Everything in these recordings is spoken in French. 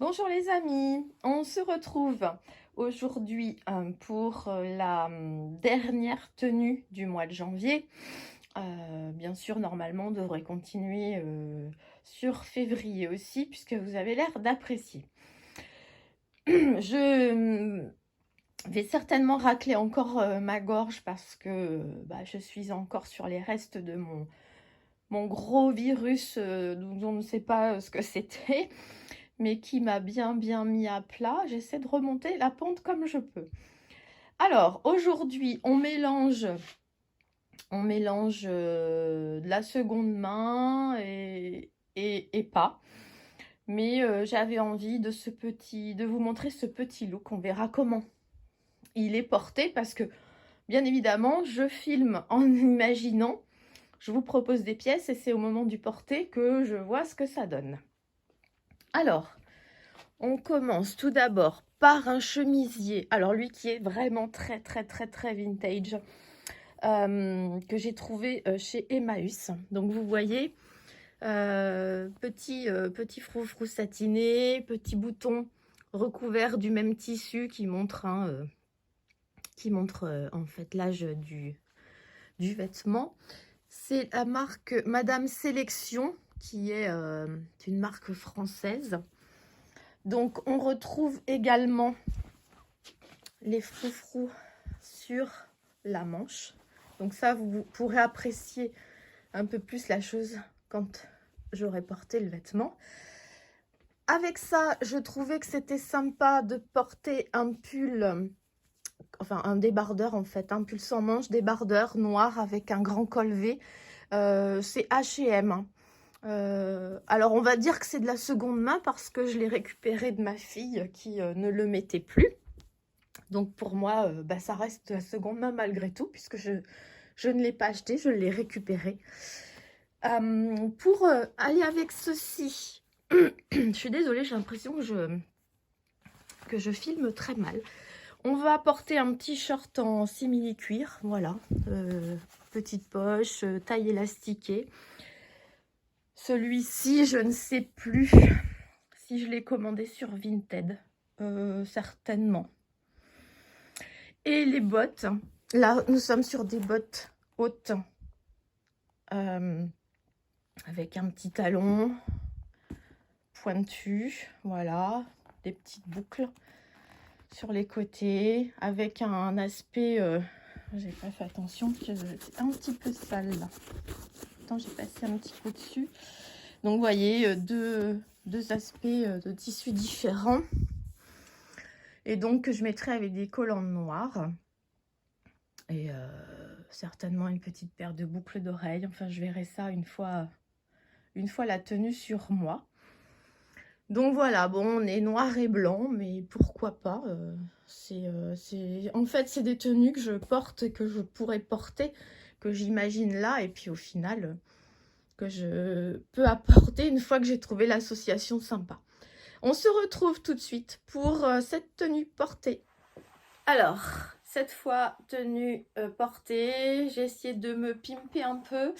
Bonjour les amis, on se retrouve aujourd'hui pour la dernière tenue du mois de janvier. Bien sûr, normalement, on devrait continuer sur février aussi, puisque vous avez l'air d'apprécier. Je vais certainement racler encore ma gorge parce que je suis encore sur les restes de mon gros virus dont on ne sait pas ce que c'était, mais qui m'a bien mis à plat. J'essaie de remonter la pente comme je peux. Alors, aujourd'hui, on mélange de la seconde main et pas. Mais j'avais envie de vous montrer ce petit look. On verra comment il est porté parce que, bien évidemment, je filme en imaginant. Je vous propose des pièces et c'est au moment du porté que je vois ce que ça donne. Alors, on commence tout d'abord par un chemisier. Alors lui qui est vraiment très vintage, que j'ai trouvé chez Emmaüs. Donc vous voyez, petit froufrou satiné, petit bouton recouvert du même tissu qui montre, en fait l'âge du vêtement. C'est la marque Madame Sélection, qui est une marque française. Donc, on retrouve également les froufrous sur la manche. Donc ça, vous pourrez apprécier un peu plus la chose quand j'aurai porté le vêtement. Avec ça, je trouvais que c'était sympa de porter un pull, enfin un débardeur en fait, un pull sans manche, débardeur noir avec un grand col V. C'est H&M. Alors on va dire que c'est de la seconde main parce que je l'ai récupéré de ma fille qui ne le mettait plus. Donc pour moi, ça reste de la seconde main malgré tout puisque je ne l'ai pas acheté, je l'ai récupéré. Pour aller avec ceci, je suis désolée, j'ai l'impression que je filme très mal. On va porter un petit short en simili-cuir, voilà, petite poche, taille élastiquée. Celui-ci, je ne sais plus si je l'ai commandé sur Vinted, certainement. Et les bottes, là, nous sommes sur des bottes hautes, avec un petit talon pointu, voilà, des petites boucles sur les côtés, avec un aspect, j'ai pas fait attention, c'est un petit peu sale là. Attends, j'ai passé un petit coup dessus. Donc vous voyez, deux aspects de tissus différents. Et donc je mettrai avec des collants noirs. Et certainement une petite paire de boucles d'oreilles. Enfin, je verrai ça une fois la tenue sur moi. Donc voilà, bon, on est noir et blanc, mais pourquoi pas. En fait, c'est des tenues que je porte et que je pourrais porter, que j'imagine là, et puis au final, que je peux apporter une fois que j'ai trouvé l'association sympa. On se retrouve tout de suite pour cette tenue portée. Alors, cette fois, tenue portée, j'ai essayé de me pimper un peu.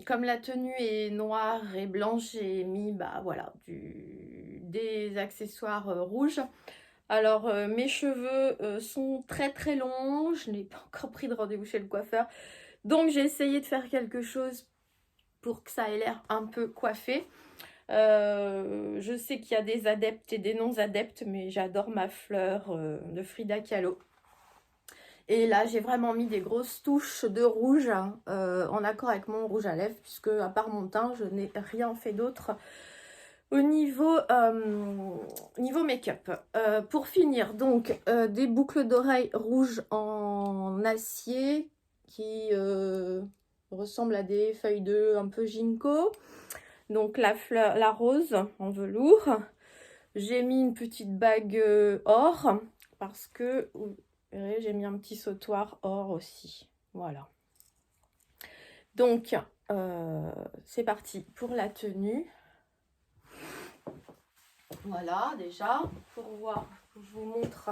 Comme la tenue est noire et blanche, j'ai mis voilà, des accessoires rouges. Alors, mes cheveux sont très longs, je n'ai pas encore pris de rendez-vous chez le coiffeur. Donc, j'ai essayé de faire quelque chose pour que ça ait l'air un peu coiffé. Je sais qu'il y a des adeptes et des non-adeptes, mais j'adore ma fleur de Frida Kahlo. Et là, j'ai vraiment mis des grosses touches de rouge en accord avec mon rouge à lèvres, puisque à part mon teint, je n'ai rien fait d'autre au niveau make-up. Pour finir, donc, des boucles d'oreilles rouges en acier qui ressemblent à des feuilles de un peu ginkgo. Donc la rose en velours. J'ai mis une petite bague or parce que vous verrez, j'ai mis un petit sautoir or aussi. Voilà. Donc c'est parti pour la tenue. Voilà, déjà pour voir, je vous montre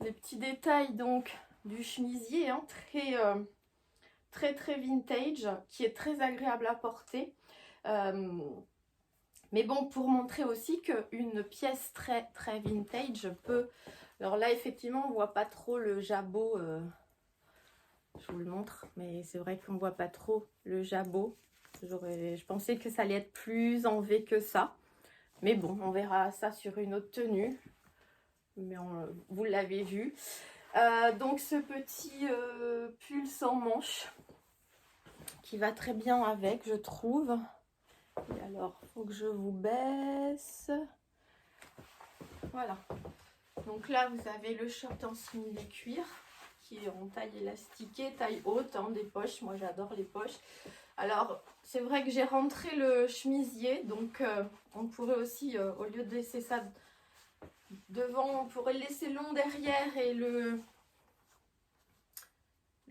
les petits détails donc du chemisier, hein, très vintage, qui est très agréable à porter. Mais bon, pour montrer aussi qu'une pièce très très vintage peut... Alors là, effectivement, on voit pas trop le jabot. Je vous le montre, mais c'est vrai qu'on voit pas trop le jabot. Je pensais que ça allait être plus en V que ça. Mais bon, on verra ça sur une autre tenue. Mais vous l'avez vu. Donc ce petit pull sans manches qui va très bien avec, je trouve. Et alors, il faut que je vous baisse. Voilà. Donc là, vous avez le short en simili-cuir qui est en taille élastiquée, taille haute, hein, des poches. Moi, j'adore les poches. Alors, c'est vrai que j'ai rentré le chemisier. Donc, on pourrait aussi, au lieu de laisser ça devant, on pourrait le laisser long derrière et le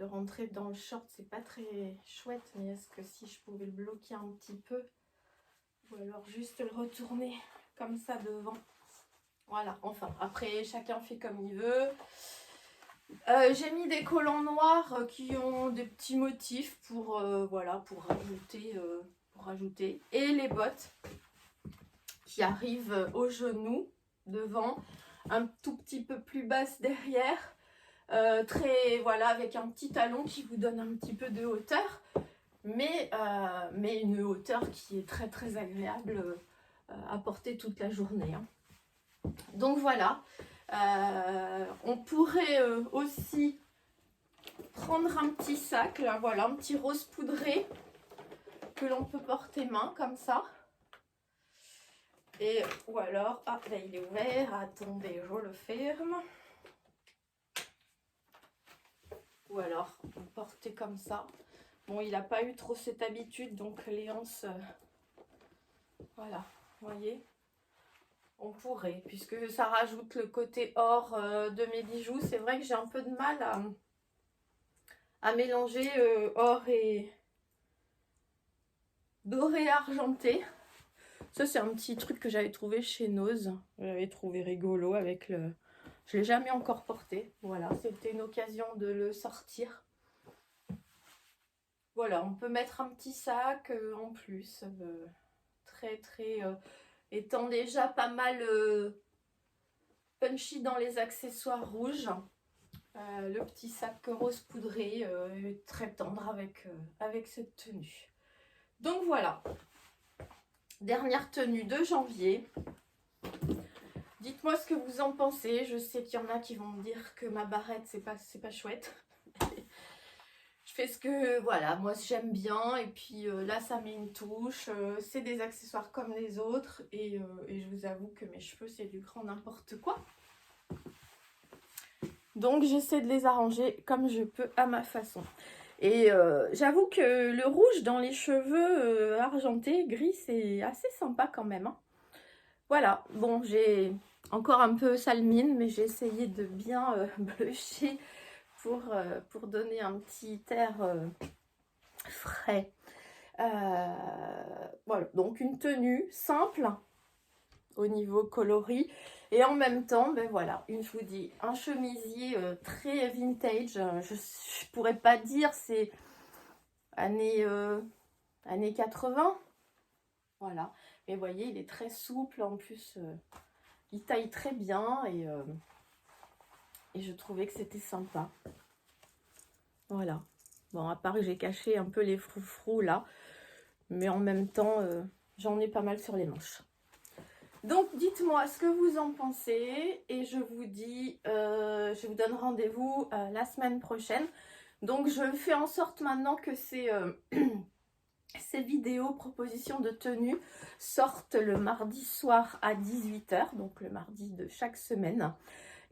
rentrer dans le short. C'est pas très chouette, mais est-ce que si je pouvais le bloquer un petit peu, ou alors juste le retourner comme ça devant. Voilà, enfin, après, chacun fait comme il veut. J'ai mis des collants noirs qui ont des petits motifs pour, voilà, pour rajouter. Et les bottes qui arrivent au genou devant, un tout petit peu plus basse derrière. Très, voilà, avec un petit talon qui vous donne un petit peu de hauteur. Mais une hauteur qui est très très agréable à porter toute la journée. Hein. Donc voilà, on pourrait aussi prendre un petit sac, là, voilà, un petit rose poudré que l'on peut porter main comme ça. Et ou alors, ah là il est ouvert, attendez, je le ferme. Ou alors, on porter comme ça. Bon, il n'a pas eu trop cette habitude, donc les anses, voilà, vous voyez. On pourrait, puisque ça rajoute le côté or de mes bijoux. C'est vrai que j'ai un peu de mal à mélanger or et doré argenté. Ça, c'est un petit truc que j'avais trouvé chez Nose. J'avais trouvé rigolo avec le... Je ne l'ai jamais encore porté. Voilà, c'était une occasion de le sortir. Voilà, on peut mettre un petit sac en plus. Très, très... étant déjà pas mal punchy dans les accessoires rouges. Le petit sac rose poudré, très tendre avec cette tenue. Donc voilà, dernière tenue de janvier. Dites-moi ce que vous en pensez. Je sais qu'il y en a qui vont me dire que ma barrette, c'est pas chouette. Je fais ce que, voilà, moi j'aime bien. Et puis là, ça met une touche. C'est des accessoires comme les autres. Et je vous avoue que mes cheveux, c'est du grand n'importe quoi. Donc j'essaie de les arranger comme je peux à ma façon. Et j'avoue que le rouge dans les cheveux argentés, gris, c'est assez sympa quand même. Hein. Voilà, bon, j'ai encore un peu salmine, mais j'ai essayé de bien blucher pour donner un petit air frais. Voilà, donc une tenue simple au niveau coloris. Et en même temps, ben voilà, je vous dis, un chemisier très vintage. Je pourrais pas dire, c'est années 80. Voilà. Mais vous voyez, il est très souple. En plus, il taille très bien. Et je trouvais que c'était sympa. Voilà. Bon, à part que j'ai caché un peu les froufrous là. Mais en même temps, j'en ai pas mal sur les manches. Donc, dites-moi ce que vous en pensez et je vous dis, je vous donne rendez-vous la semaine prochaine. Donc, je fais en sorte maintenant que ces vidéos propositions de tenue sortent le mardi soir à 18 h, donc le mardi de chaque semaine.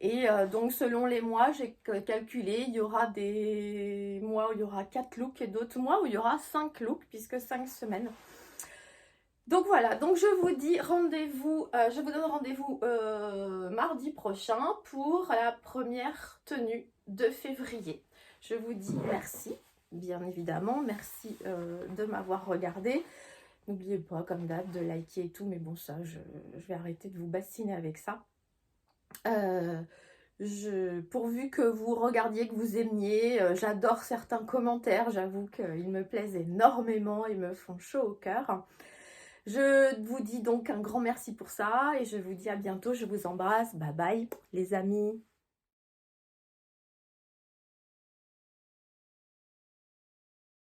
Et donc, selon les mois, j'ai calculé, il y aura des mois où il y aura 4 looks et d'autres mois où il y aura 5 looks, puisque 5 semaines. Donc voilà, donc je vous dis rendez-vous, je vous donne rendez-vous mardi prochain pour la première tenue de février. Je vous dis merci, bien évidemment, merci de m'avoir regardé. N'oubliez pas, comme d'hab, de liker et tout, mais bon, ça, je vais arrêter de vous bassiner avec ça. Pourvu que vous regardiez, que vous aimiez, j'adore certains commentaires, j'avoue qu'ils me plaisent énormément, ils me font chaud au cœur. Je vous dis donc un grand merci pour ça et je vous dis à bientôt. Je vous embrasse. Bye bye les amis.